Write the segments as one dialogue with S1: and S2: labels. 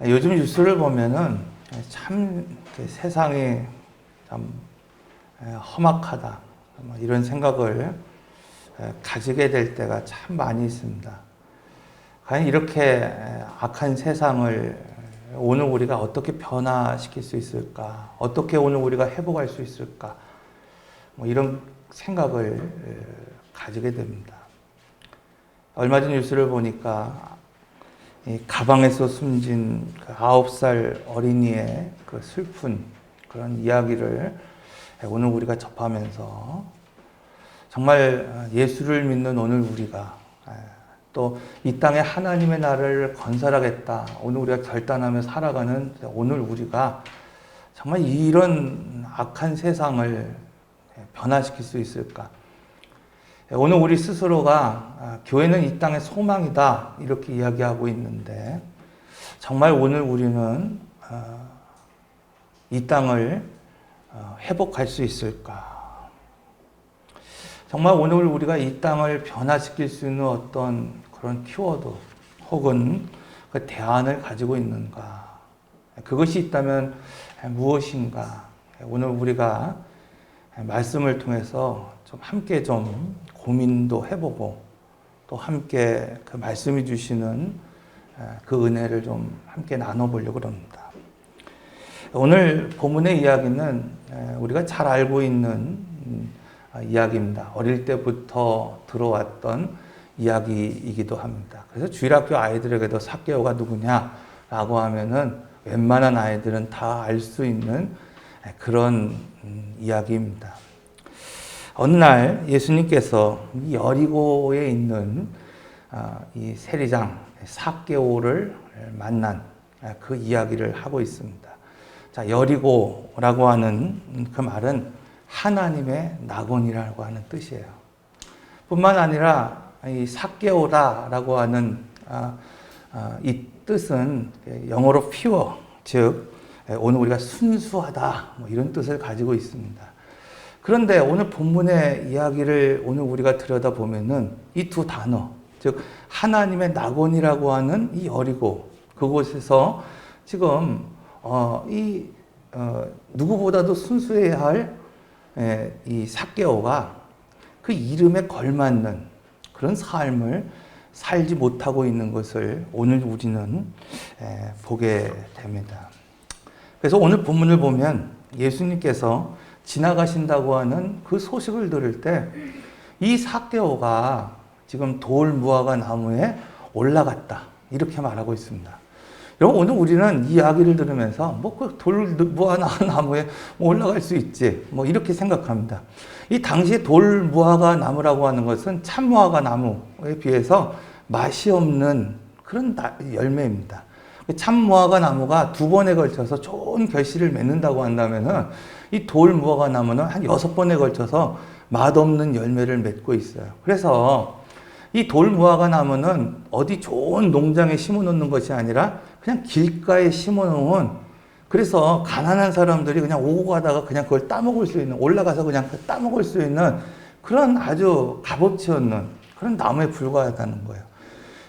S1: 요즘 뉴스를 보면은 참 세상이 참 험악하다, 이런 생각을 가지게 될 때가 참 많이 있습니다. 과연 이렇게 악한 세상을 오늘 우리가 어떻게 변화시킬 수 있을까? 어떻게 오늘 우리가 회복할 수 있을까? 이런 생각을 가지게 됩니다. 얼마 전 뉴스를 보니까 이 가방에서 숨진 그 9살 어린이의 그 슬픈 그런 이야기를 오늘 우리가 접하면서 정말 예수를 믿는 오늘 우리가 또 이 땅에 하나님의 나라를 건설하겠다, 오늘 우리가 결단하며 살아가는 오늘 우리가 정말 이런 악한 세상을 변화시킬 수 있을까? 오늘 우리 스스로가 교회는 이 땅의 소망이다 이렇게 이야기하고 있는데, 정말 오늘 우리는 이 땅을 회복할 수 있을까? 정말 오늘 우리가 이 땅을 변화시킬 수 있는 어떤 그런 키워드 혹은 그 대안을 가지고 있는가? 그것이 있다면 무엇인가? 오늘 우리가 말씀을 통해서 좀 함께 좀 고민도 해보고 또 함께 그 말씀이 주시는 그 은혜를 좀 함께 나눠보려고 합니다. 오늘 본문의 이야기는 우리가 잘 알고 있는 이야기입니다. 어릴 때부터 들어왔던 이야기이기도 합니다. 그래서 주일학교 아이들에게도 삭개오가 누구냐라고 하면은 웬만한 아이들은 다 알 수 있는 그런 이야기입니다. 어느 날 예수님께서 여리고에 있는 이 세리장 삭개오를 만난 그 이야기를 하고 있습니다. 자, 여리고라고 하는 그 말은 하나님의 낙원이라고 하는 뜻이에요. 뿐만 아니라 이 삭개오라고 하는 이 뜻은 영어로 pure, 즉 오늘 우리가 순수하다 이런 뜻을 가지고 있습니다. 그런데 오늘 본문의 이야기를 오늘 우리가 들여다보면은 이 두 단어, 즉 하나님의 낙원이라고 하는 이 여리고 그곳에서 지금 누구보다도 순수해야 할 이 삭개오가 그 이름에 걸맞는 그런 삶을 살지 못하고 있는 것을 오늘 우리는 보게 됩니다. 그래서 오늘 본문을 보면 예수님께서 지나가신다고 하는 그 소식을 들을 때 이 삭개오가 지금 돌 무화과 나무에 올라갔다 이렇게 말하고 있습니다. 여러분, 오늘 우리는 이 이야기를 들으면서 그 돌 무화과 나무에 올라갈 수 있지 이렇게 생각합니다. 이 당시에 돌 무화과 나무라고 하는 것은 참 무화과 나무에 비해서 맛이 없는 그런 열매입니다. 참 무화과 나무가 두 번에 걸쳐서 좋은 결실을 맺는다고 한다면은 이 돌 무화과 나무는 한 6번에 걸쳐서 맛없는 열매를 맺고 있어요. 그래서 이 돌 무화과 나무는 어디 좋은 농장에 심어 놓는 것이 아니라 그냥 길가에 심어 놓은, 그래서 가난한 사람들이 그냥 오고 가다가 그냥 그걸 따먹을 수 있는, 올라가서 그냥 따먹을 수 있는 그런 아주 값어치 없는 그런 나무에 불과하다는 거예요.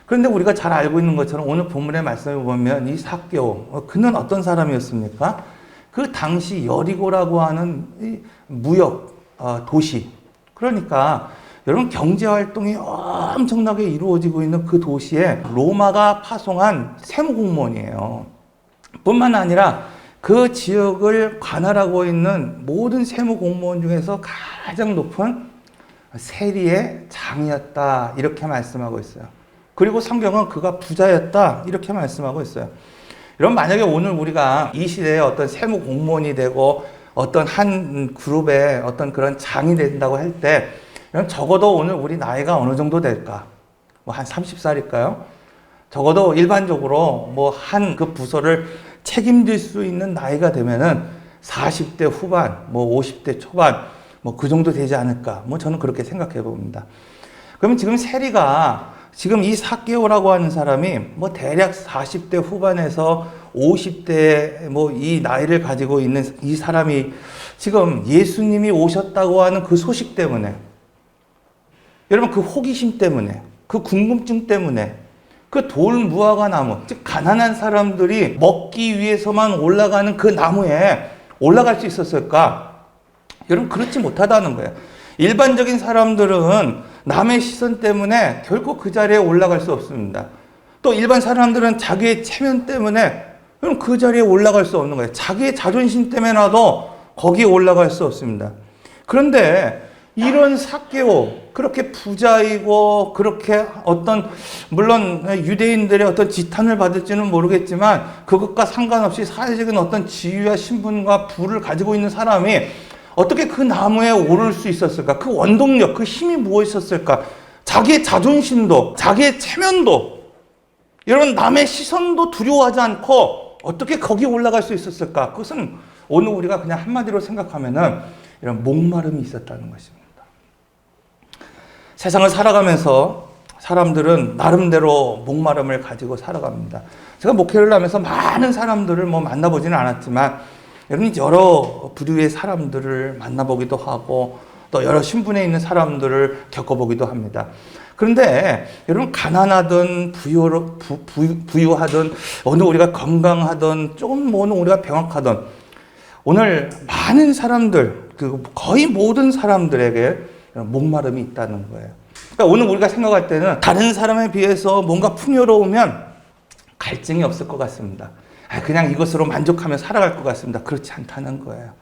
S1: 그런데 우리가 잘 알고 있는 것처럼 오늘 본문의 말씀을 보면 이 삭개오, 그는 어떤 사람이었습니까? 그 당시 여리고라고 하는 이 무역 도시, 그러니까 여러분 경제활동이 엄청나게 이루어지고 있는 그 도시에 로마가 파송한 세무공무원이에요. 뿐만 아니라 그 지역을 관할하고 있는 모든 세무공무원 중에서 가장 높은 세리의 장이었다 이렇게 말씀하고 있어요. 그리고 성경은 그가 부자였다 이렇게 말씀하고 있어요. 여러분, 만약에 오늘 우리가 이 시대에 어떤 세무 공무원이 되고 어떤 한 그룹의 어떤 그런 장이 된다고 할 때 적어도 오늘 우리 나이가 어느 정도 될까? 한 30살일까요? 적어도 일반적으로 한 그 부서를 책임질 수 있는 나이가 되면은 40대 후반, 50대 초반 그 정도 되지 않을까? 저는 그렇게 생각해 봅니다. 그러면 지금 세리가 지금 이 삭개오라고 하는 사람이 대략 40대 후반에서 50대 이 나이를 가지고 있는 이 사람이 지금 예수님이 오셨다고 하는 그 소식 때문에, 여러분 그 호기심 때문에, 그 궁금증 때문에 그 돌무화과 나무, 즉 가난한 사람들이 먹기 위해서만 올라가는 그 나무에 올라갈 수 있었을까? 여러분, 그렇지 못하다는 거예요. 일반적인 사람들은 남의 시선 때문에 결코 그 자리에 올라갈 수 없습니다. 또 일반 사람들은 자기의 체면 때문에 그 자리에 올라갈 수 없는 거예요. 자기의 자존심 때문에라도 거기에 올라갈 수 없습니다. 그런데 이런 삭개오, 그렇게 부자이고 그렇게 어떤, 물론 유대인들의 어떤 지탄을 받을지는 모르겠지만 그것과 상관없이 사회적인 어떤 지위와 신분과 부를 가지고 있는 사람이 어떻게 그 나무에 오를 수 있었을까? 그 원동력, 그 힘이 무엇이었을까? 자기의 자존심도, 자기의 체면도, 이런 남의 시선도 두려워하지 않고 어떻게 거기 올라갈 수 있었을까? 그것은 오늘 우리가 그냥 한마디로 생각하면은 이런 목마름이 있었다는 것입니다. 세상을 살아가면서 사람들은 나름대로 목마름을 가지고 살아갑니다. 제가 목회를 하면서 많은 사람들을 만나보지는 않았지만, 여러분 여러 부류의 사람들을 만나보기도 하고 또 여러 신분에 있는 사람들을 겪어보기도 합니다. 그런데 여러분, 가난하든 부유하든 어느 우리가 건강하든 조금 어느 우리가 병약하든, 오늘 많은 사람들, 거의 모든 사람들에게 목마름이 있다는 거예요. 그러니까 오늘 우리가 생각할 때는 다른 사람에 비해서 뭔가 풍요로우면 갈증이 없을 것 같습니다. 그냥 이것으로 만족하며 살아갈 것 같습니다. 그렇지 않다는 거예요.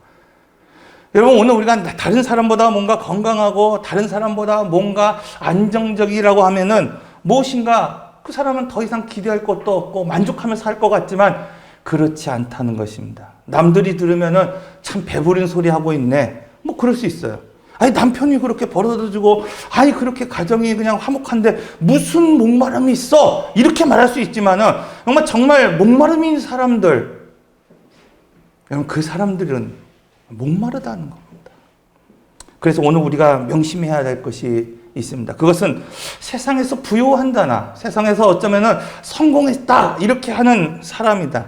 S1: 여러분, 오늘 우리가 다른 사람보다 뭔가 건강하고 다른 사람보다 뭔가 안정적이라고 하면은 무엇인가 그 사람은 더 이상 기대할 것도 없고 만족하며 살 것 같지만 그렇지 않다는 것입니다. 남들이 들으면은 참 배부른 소리 하고 있네. 그럴 수 있어요. 남편이 그렇게 벌어다주고, 그렇게 가정이 그냥 화목한데 무슨 목마름이 있어? 이렇게 말할 수 있지만은 정말 목마름이 있는 사람들, 여러분, 그 사람들은 목마르다는 겁니다. 그래서 오늘 우리가 명심해야 될 것이 있습니다. 그것은 세상에서 부유한다나 세상에서 어쩌면은 성공했다 이렇게 하는 사람이다,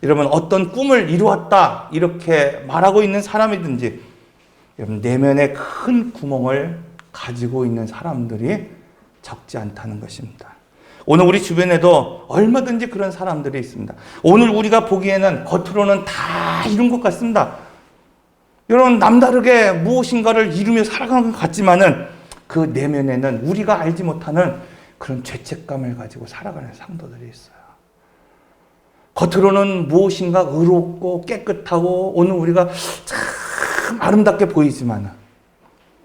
S1: 여러분, 어떤 꿈을 이루었다 이렇게 말하고 있는 사람이든지, 여러분, 내면에 큰 구멍을 가지고 있는 사람들이 적지 않다는 것입니다. 오늘 우리 주변에도 얼마든지 그런 사람들이 있습니다. 오늘 우리가 보기에는 겉으로는 다 이룬 것 같습니다. 여러분, 남다르게 무엇인가를 이루며 살아가는 것 같지만은 그 내면에는 우리가 알지 못하는 그런 죄책감을 가지고 살아가는 상도들이 있어요. 겉으로는 무엇인가 의롭고 깨끗하고 오늘 우리가 참 아름답게 보이지만,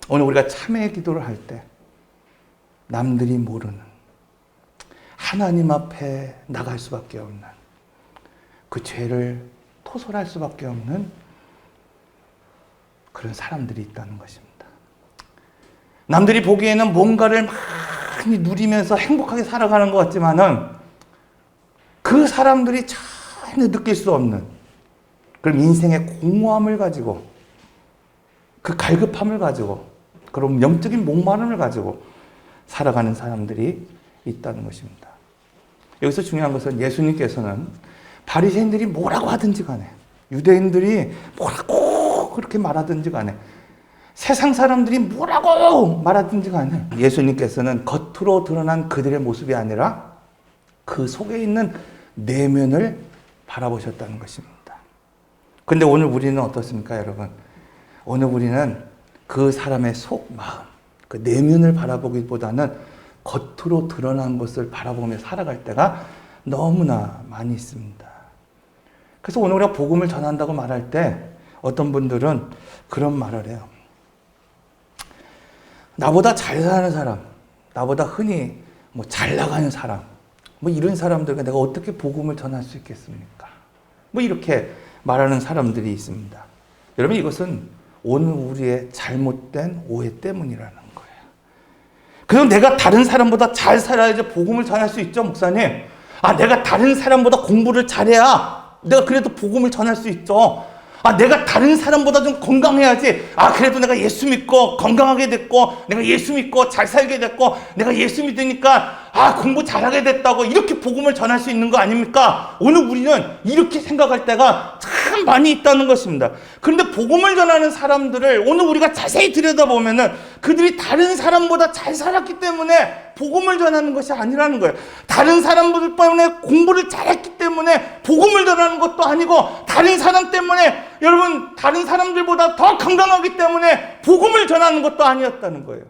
S1: 오늘 우리가 참회의 기도를 할 때 남들이 모르는, 하나님 앞에 나갈 수밖에 없는, 그 죄를 토설할 수밖에 없는 그런 사람들이 있다는 것입니다. 남들이 보기에는 뭔가를 많이 누리면서 행복하게 살아가는 것 같지만은 그 사람들이 전혀 느낄 수 없는 그런 인생의 공허함을 가지고, 그 갈급함을 가지고, 그런 영적인 목마름을 가지고 살아가는 사람들이 있다는 것입니다. 여기서 중요한 것은 예수님께서는 바리새인들이 뭐라고 하든지 간에, 유대인들이 뭐라고 그렇게 말하든지 간에, 세상 사람들이 뭐라고 말하든지 간에, 예수님께서는 겉으로 드러난 그들의 모습이 아니라 그 속에 있는 내면을 바라보셨다는 것입니다. 근데 오늘 우리는 어떻습니까, 여러분? 오늘 우리는 그 사람의 속 마음, 그 내면을 바라보기보다는 겉으로 드러난 것을 바라보며 살아갈 때가 너무나 많이 있습니다. 그래서 오늘 우리가 복음을 전한다고 말할 때 어떤 분들은 그런 말을 해요. 나보다 잘 사는 사람, 나보다 흔히 잘 나가는 사람, 이런 사람들과 내가 어떻게 복음을 전할 수 있겠습니까? 이렇게 말하는 사람들이 있습니다. 여러분, 이것은 오늘 우리의 잘못된 오해 때문이라는 거예요. 그럼 내가 다른 사람보다 잘 살아야지 복음을 전할 수 있죠, 목사님? 내가 다른 사람보다 공부를 잘해야 내가 그래도 복음을 전할 수 있죠. 내가 다른 사람보다 좀 건강해야지 그래도 내가 예수 믿고 건강하게 됐고, 내가 예수 믿고 잘 살게 됐고, 내가 예수 믿으니까 공부 잘하게 됐다고 이렇게 복음을 전할 수 있는 거 아닙니까? 오늘 우리는 이렇게 생각할 때가 참 많이 있다는 것입니다. 그런데 복음을 전하는 사람들을 오늘 우리가 자세히 들여다보면은 그들이 다른 사람보다 잘 살았기 때문에 복음을 전하는 것이 아니라는 거예요. 다른 사람들 때문에 공부를 잘했기 때문에 복음을 전하는 것도 아니고, 다른 사람 때문에, 여러분, 다른 사람들보다 더 건강하기 때문에 복음을 전하는 것도 아니었다는 거예요.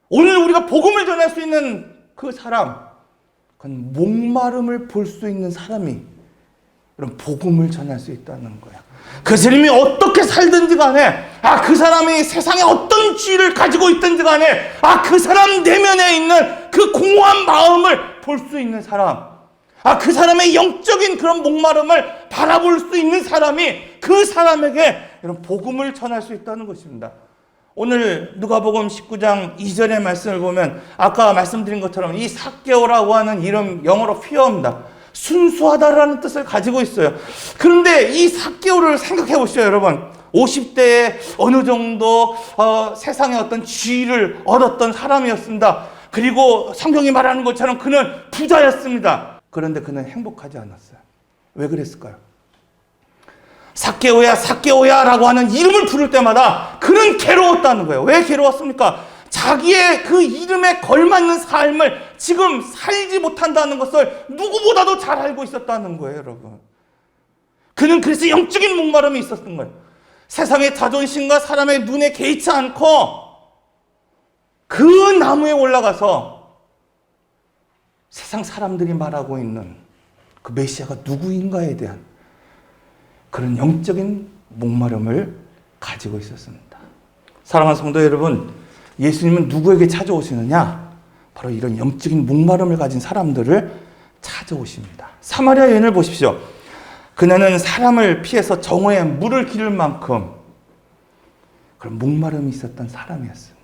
S1: 오늘 우리가 복음을 전할 수 있는 그 사람, 그건 목마름을 볼 수 있는 사람이 그런 복음을 전할 수 있다는 거야. 그 사람이 어떻게 살든지 간에, 그 사람이 세상에 어떤 죄를 가지고 있든지 간에, 그 사람 내면에 있는 그 공허한 마음을 볼 수 있는 사람, 그 사람의 영적인 그런 목마름을 바라볼 수 있는 사람이 그 사람에게 이런 복음을 전할 수 있다는 것입니다. 오늘 누가복음 19장 2절의 말씀을 보면 아까 말씀드린 것처럼 이 삭개오라고 하는 이름, 영어로 fear입니다. 순수하다라는 뜻을 가지고 있어요. 그런데 이 삭개오를 생각해 보시죠, 여러분. 50대에 어느 정도 세상의 어떤 지위를 얻었던 사람이었습니다. 그리고 성경이 말하는 것처럼 그는 부자였습니다. 그런데 그는 행복하지 않았어요. 왜 그랬을까요? 삭개오야, 삭개오야 라고 하는 이름을 부를 때마다 그는 괴로웠다는 거예요. 왜 괴로웠습니까? 자기의 그 이름에 걸맞는 삶을 지금 살지 못한다는 것을 누구보다도 잘 알고 있었다는 거예요, 여러분. 그는 그래서 영적인 목마름이 있었던 거예요. 세상의 자존심과 사람의 눈에 개의치 않고 그 나무에 올라가서 세상 사람들이 말하고 있는 그 메시아가 누구인가에 대한 그런 영적인 목마름을 가지고 있었습니다. 사랑하는 성도 여러분, 예수님은 누구에게 찾아오시느냐? 바로 이런 영적인 목마름을 가진 사람들을 찾아오십니다. 사마리아 여인을 보십시오. 그녀는 사람을 피해서 정오에 물을 기를 만큼 그런 목마름이 있었던 사람이었습니다.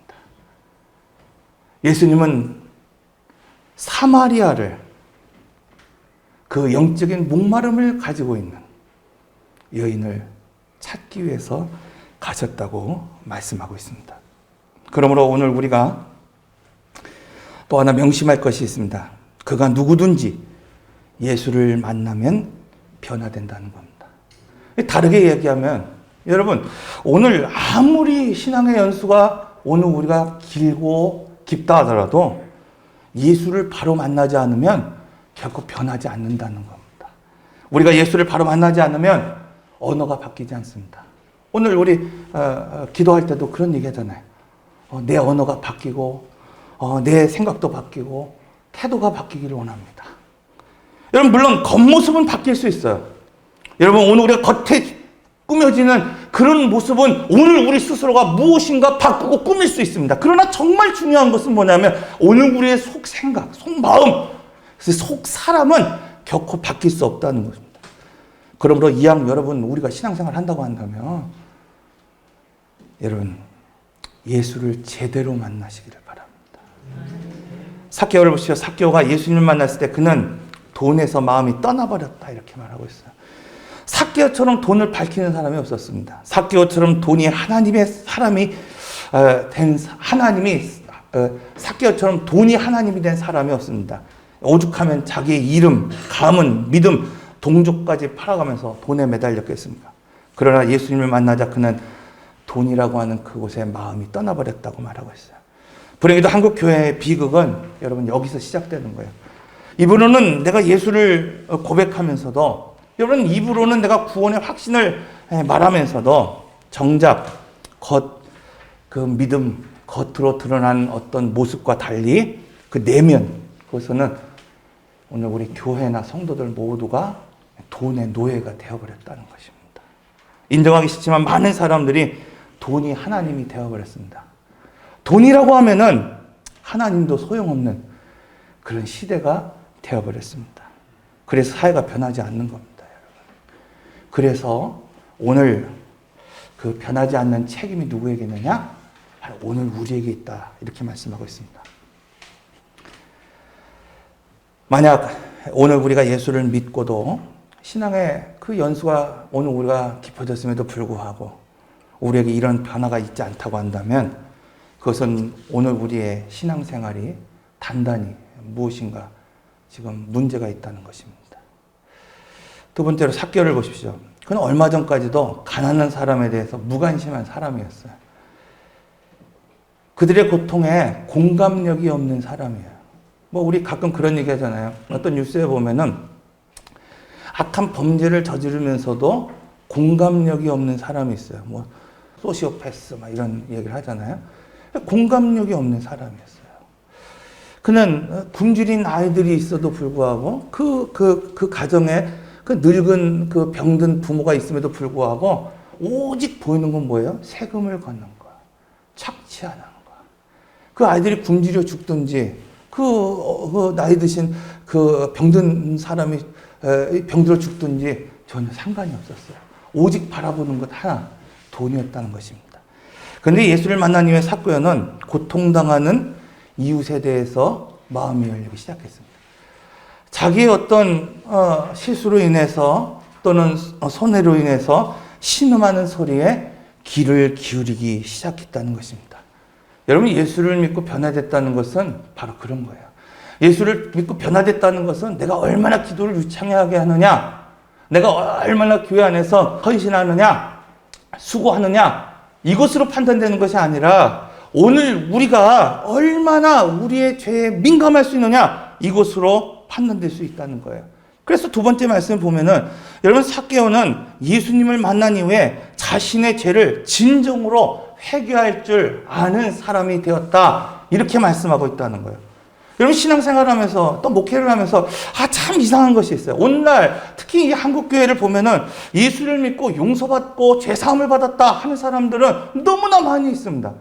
S1: 예수님은 사마리아를, 그 영적인 목마름을 가지고 있는 여인을 찾기 위해서 가셨다고 말씀하고 있습니다. 그러므로 오늘 우리가 또 하나 명심할 것이 있습니다. 그가 누구든지 예수를 만나면 변화된다는 겁니다. 다르게 얘기하면, 여러분, 오늘 아무리 신앙의 연수가 오늘 우리가 길고 깊다 하더라도 예수를 바로 만나지 않으면 결코 변하지 않는다는 겁니다. 우리가 예수를 바로 만나지 않으면 언어가 바뀌지 않습니다. 오늘 우리 기도할 때도 그런 얘기 하잖아요. 내 언어가 바뀌고 내 생각도 바뀌고 태도가 바뀌기를 원합니다. 여러분, 물론 겉모습은 바뀔 수 있어요. 여러분, 오늘 우리가 겉에 꾸며지는 그런 모습은 오늘 우리 스스로가 무엇인가 바꾸고 꾸밀 수 있습니다. 그러나 정말 중요한 것은 뭐냐면 오늘 우리의 속 생각, 속 마음, 속 사람은 결코 바뀔 수 없다는 것입니다. 그러므로 이왕 여러분 우리가 신앙생활 한다고 한다면 여러분 예수를 제대로 만나시기를 바랍니다. 삭개오를 보시죠. 삭개오가 예수님을 만났을 때 그는 돈에서 마음이 떠나버렸다 이렇게 말하고 있어요. 삭개오처럼 돈을 밝히는 사람이 없었습니다. 삭개오처럼 돈이 하나님의 사람이 된 삭개오처럼 돈이 하나님이 된 사람이 없습니다. 오죽하면 자기의 이름, 가문, 믿음, 동족까지 팔아가면서 돈에 매달렸겠습니까? 그러나 예수님을 만나자 그는 돈이라고 하는 그곳에 마음이 떠나버렸다고 말하고 있어요. 불행히도 한국 교회의 비극은 여러분 여기서 시작되는 거예요. 입으로는 내가 예수를 고백하면서도, 여러분 입으로는 내가 구원의 확신을 말하면서도 정작 그 믿음 겉으로 드러난 어떤 모습과 달리 그 내면, 그것은 오늘 우리 교회나 성도들 모두가 돈의 노예가 되어버렸다는 것입니다. 인정하기 싫지만 많은 사람들이 돈이 하나님이 되어버렸습니다. 돈이라고 하면은 하나님도 소용없는 그런 시대가 되어버렸습니다. 그래서 사회가 변하지 않는 겁니다, 여러분. 그래서 오늘 그 변하지 않는 책임이 누구에게 있느냐? 바로 오늘 우리에게 있다. 이렇게 말씀하고 있습니다. 만약 오늘 우리가 예수를 믿고도 신앙의 그 연수가 오늘 우리가 깊어졌음에도 불구하고 우리에게 이런 변화가 있지 않다고 한다면 그것은 오늘 우리의 신앙생활이 단단히 무엇인가 지금 문제가 있다는 것입니다. 두 번째로 삭개오를 보십시오. 그는 얼마 전까지도 가난한 사람에 대해서 무관심한 사람이었어요. 그들의 고통에 공감력이 없는 사람이에요. 우리 가끔 그런 얘기 하잖아요. 어떤 뉴스에 보면은 악한 범죄를 저지르면서도 공감력이 없는 사람이 있어요. 소시오패스 이런 얘기를 하잖아요. 공감력이 없는 사람이었어요. 그는 굶주린 아이들이 있어도 불구하고 그 가정에 그 늙은 그 병든 부모가 있음에도 불구하고 오직 보이는 건 뭐예요? 세금을 걷는 거, 착취하는 거. 그 아이들이 굶주려 죽든지 그 나이 드신 그 병든 사람이 병들어 죽든지 전혀 상관이 없었어요. 오직 바라보는 것 하나, 돈이었다는 것입니다. 그런데 예수를 만난 이후에 삭개오는 고통당하는 이웃에 대해서 마음이 열리기 시작했습니다. 자기의 어떤 실수로 인해서 또는 손해로 인해서 신음하는 소리에 귀를 기울이기 시작했다는 것입니다. 여러분, 예수를 믿고 변화됐다는 것은 바로 그런 거예요. 예수를 믿고 변화됐다는 것은 내가 얼마나 기도를 유창하게 하느냐, 내가 얼마나 교회 안에서 헌신하느냐, 수고하느냐, 이것으로 판단되는 것이 아니라 오늘 우리가 얼마나 우리의 죄에 민감할 수 있느냐, 이것으로 판단될 수 있다는 거예요. 그래서 두 번째 말씀을 보면은 여러분, 삭개오는 예수님을 만난 이후에 자신의 죄를 진정으로 회개할 줄 아는 사람이 되었다, 이렇게 말씀하고 있다는 거예요. 여러분, 신앙생활하면서 또 목회를 하면서 참 이상한 것이 있어요. 오늘날 특히 이 한국교회를 보면은 예수를 믿고 용서받고 죄사함을 받았다 하는 사람들은 너무나 많이 있습니다.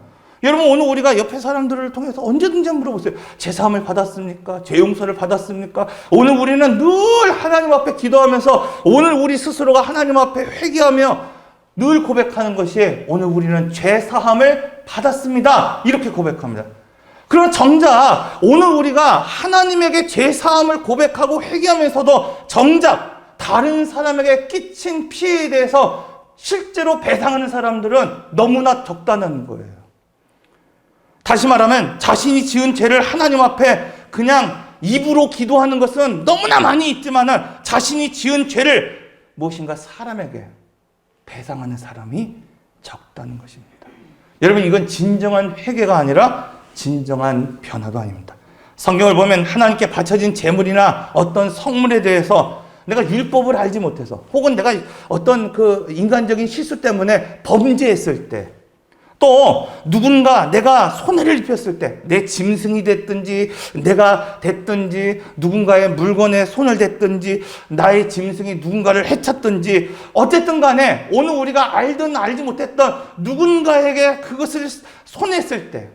S1: 여러분, 오늘 우리가 옆에 사람들을 통해서 언제든지 물어보세요. 죄사함을 받았습니까? 죄 용서를 받았습니까? 오늘 우리는 늘 하나님 앞에 기도하면서 오늘 우리 스스로가 하나님 앞에 회개하며 늘 고백하는 것이 오늘 우리는 죄사함을 받았습니다, 이렇게 고백합니다. 그러나 정작 오늘 우리가 하나님에게 죄사함을 고백하고 회개하면서도 정작 다른 사람에게 끼친 피해에 대해서 실제로 배상하는 사람들은 너무나 적다는 거예요. 다시 말하면 자신이 지은 죄를 하나님 앞에 그냥 입으로 기도하는 것은 너무나 많이 있지만 자신이 지은 죄를 무엇인가 사람에게 배상하는 사람이 적다는 것입니다. 여러분, 이건 진정한 회개가 아니라 진정한 변화도 아닙니다. 성경을 보면 하나님께 바쳐진 제물이나 어떤 성물에 대해서 내가 율법을 알지 못해서 혹은 내가 어떤 그 인간적인 실수 때문에 범죄했을 때, 또 누군가 내가 손해를 입혔을 때, 내 짐승이 됐든지 내가 됐든지 누군가의 물건에 손을 댔든지 나의 짐승이 누군가를 해쳤든지 어쨌든 간에 오늘 우리가 알든 알지 못했던 누군가에게 그것을 손했을 때,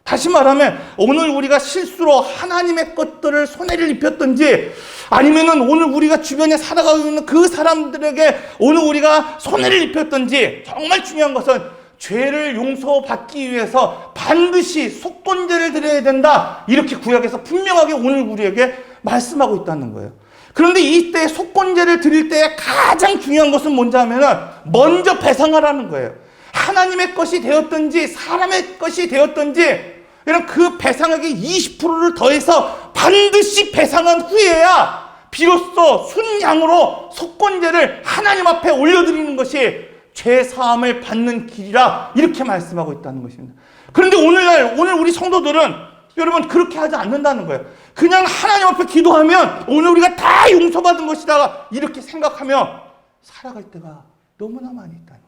S1: 다시 말하면 오늘 우리가 실수로 하나님의 것들을 손해를 입혔든지 아니면은 오늘 우리가 주변에 살아가고 있는 그 사람들에게 오늘 우리가 손해를 입혔든지, 정말 중요한 것은 죄를 용서받기 위해서 반드시 속건제를 드려야 된다, 이렇게 구약에서 분명하게 오늘 우리에게 말씀하고 있다는 거예요. 그런데 이때 속건제를 드릴 때 가장 중요한 것은 뭔지 하면은 먼저 배상하라는 거예요. 하나님의 것이 되었든지 사람의 것이 되었든지 이런 그 배상액의 20%를 더해서 반드시 배상한 후에야 비로소 순양으로 속건제를 하나님 앞에 올려드리는 것이 죄사함을 받는 길이라, 이렇게 말씀하고 있다는 것입니다. 그런데 오늘 우리 성도들은 여러분 그렇게 하지 않는다는 거예요. 그냥 하나님 앞에 기도하면 오늘 우리가 다 용서받은 것이다, 이렇게 생각하며 살아갈 때가 너무나 많이 있다는 거예요.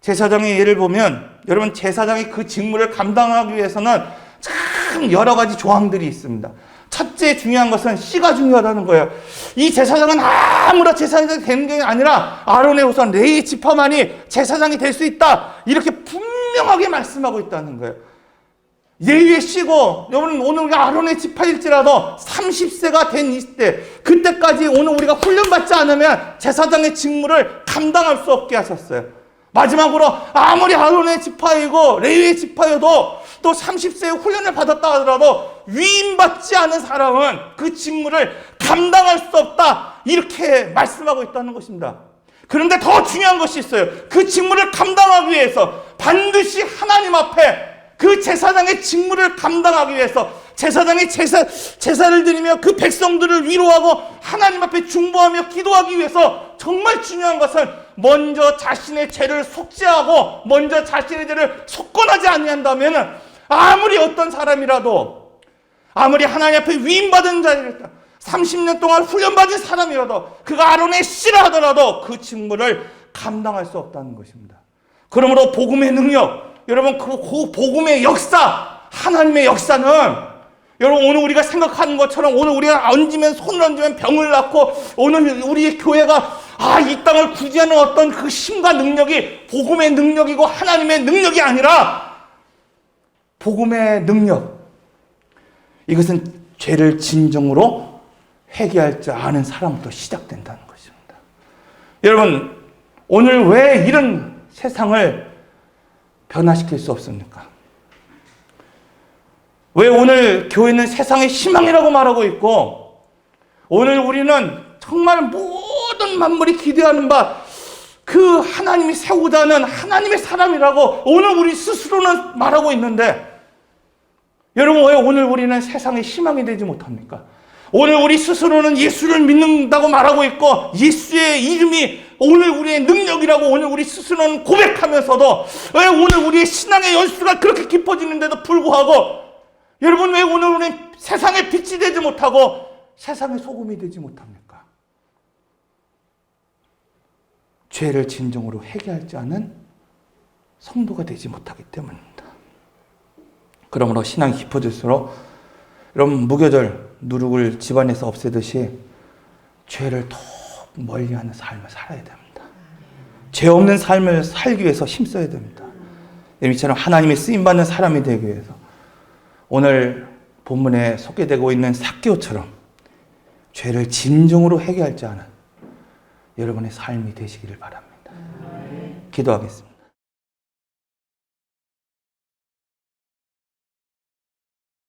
S1: 제사장의 예를 보면 여러분, 제사장이 그 직무를 감당하기 위해서는 참 여러 가지 조항들이 있습니다. 첫째 중요한 것은 씨가 중요하다는 거예요. 이 제사장은 아무나 제사장이 되는 게 아니라 아론의 후손 레위 지파만이 제사장이 될 수 있다, 이렇게 분명하게 말씀하고 있다는 거예요. 레위의 씨고, 여러분 오늘 우리가 아론의 지파일지라도 30세가 된 이때, 그때까지 오늘 우리가 훈련받지 않으면 제사장의 직무를 감당할 수 없게 하셨어요. 마지막으로 아무리 아론의 지파이고 레위의 지파여도 또 30세의 훈련을 받았다 하더라도 위임받지 않은 사람은 그 직무를 감당할 수 없다, 이렇게 말씀하고 있다는 것입니다. 그런데 더 중요한 것이 있어요. 그 직무를 감당하기 위해서 반드시 하나님 앞에 그 제사장의 직무를 감당하기 위해서 제사장이 제사를 드리며 그 백성들을 위로하고 하나님 앞에 중보하며 기도하기 위해서 정말 중요한 것은 먼저 자신의 죄를 속죄하고 먼저 자신의 죄를 속건하지 아니한다면 아무리 어떤 사람이라도 아무리 하나님 앞에 위임받은 자이라도 30년 동안 훈련받은 사람이라도 그가 아론의 씨라 하더라도 그 직무를 감당할 수 없다는 것입니다. 그러므로 복음의 능력, 여러분 그 복음의 역사, 하나님의 역사는 여러분 오늘 우리가 생각하는 것처럼 오늘 우리가 손을 얹으면 병을 낫고 오늘 우리의 교회가 이 땅을 구제하는 어떤 그 힘과 능력이 복음의 능력이고 하나님의 능력이 아니라 복음의 능력, 이것은 죄를 진정으로 회개할 줄 아는 사람부터 시작된다는 것입니다. 여러분 오늘 왜 이런 세상을 변화시킬 수 없습니까? 왜 오늘 교회는 세상의 희망이라고 말하고 있고 오늘 우리는 정말 모든 만물이 기대하는 바 그 하나님이 세우다는 하나님의 사람이라고 오늘 우리 스스로는 말하고 있는데 여러분 왜 오늘 우리는 세상의 희망이 되지 못합니까? 오늘 우리 스스로는 예수를 믿는다고 말하고 있고 예수의 이름이 오늘 우리의 능력이라고 오늘 우리 스스로는 고백하면서도 왜 오늘 우리의 신앙의 연수가 그렇게 깊어지는데도 불구하고 여러분 왜 오늘 우리는 세상의 빛이 되지 못하고 세상의 소금이 되지 못합니까? 죄를 진정으로 회개할 줄 아는 성도가 되지 못하기 때문입니다. 그러므로 신앙이 깊어질수록 여러분 무교절 누룩을 집안에서 없애듯이 죄를 더 멀리하는 삶을 살아야 됩니다. 죄 없는 삶을 살기 위해서 힘써야 됩니다. 이처럼 하나님의 쓰임받는 사람이 되기 위해서 오늘 본문에 소개되고 있는 삭개오처럼 죄를 진정으로 회개할 줄 아는 여러분의 삶이 되시기를 바랍니다. 기도하겠습니다.